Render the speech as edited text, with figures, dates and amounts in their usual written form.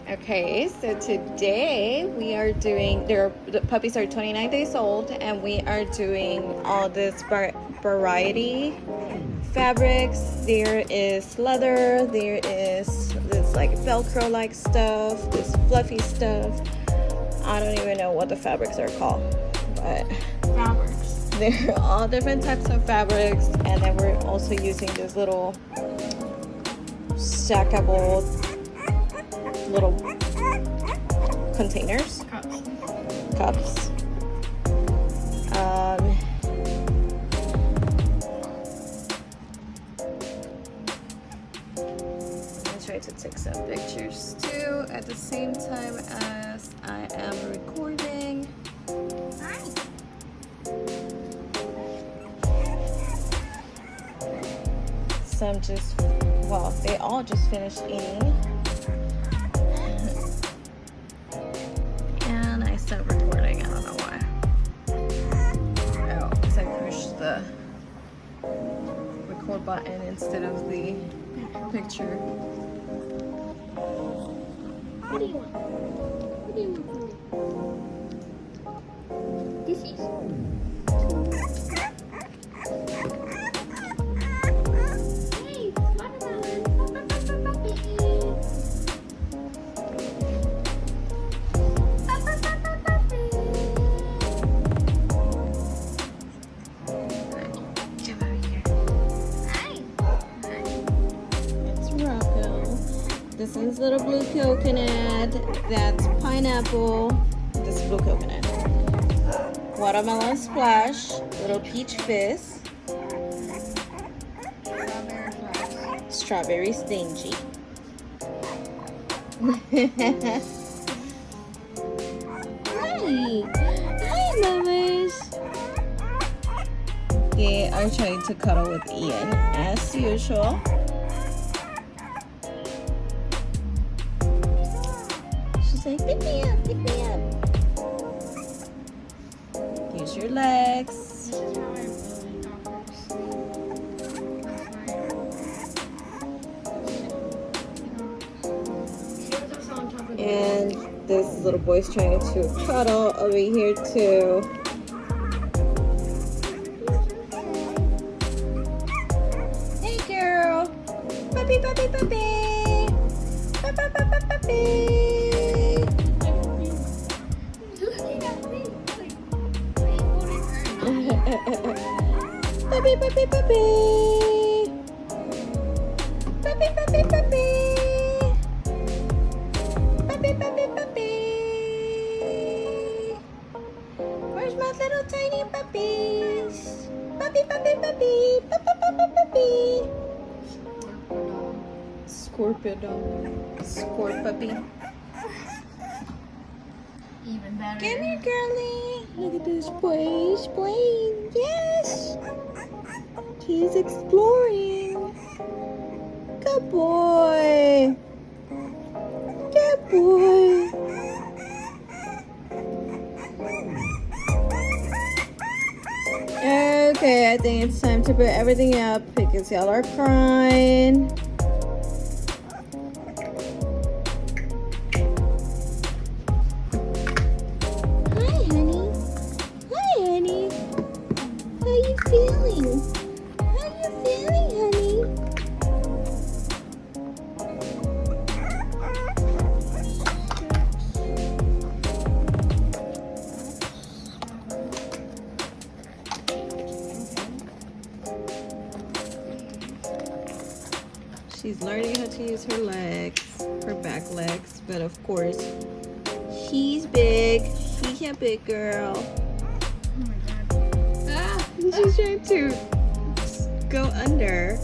Okay, so today we are doing, the puppies are 29 days old, and we are doing all this variety fabrics. There is leather, there is this like Velcro like stuff, this fluffy stuff. I don't even know what the fabrics are called, but fabrics. They're all different types of fabrics, and then we're also using this little stackable little containers, cups. I'm trying to take some pictures too at the same time as I am recording. Some just, well, they all just finished eating. And I stopped recording, I don't know why. Oh, because I pushed the record button instead of the picture. What do you want? What do you want? This is. This is little blue coconut. That's pineapple. This is blue coconut. Watermelon splash. Little peach fizz. Strawberry stingy. Hi. Hi, mamas. They are trying to cuddle with Ian as usual. Like, pick me up, pick me up. Use your legs. This is how I really talkers. And this little boy's trying to cuddle over here too. Hey girl. Puppy, puppy, puppy. Puppy, puppy, puppy. Puppy, puppy, puppy. Puppy, puppy, puppy. Puppy, puppy, puppy. Where's my little tiny puppies? Puppy, puppy, puppy. Puppy, puppy, puppy. Scorpion dog. Scorp puppy. Even better. Come here, girlie. Look at this boy. He's playing. Yes. He's exploring. Good boy. Good boy. Okay, I think it's time to put everything up because y'all are crying. Feeling? How are you feeling, honey? She's learning how to use her legs, her back legs, but of course, she's big. She's a big girl. She's trying to go under.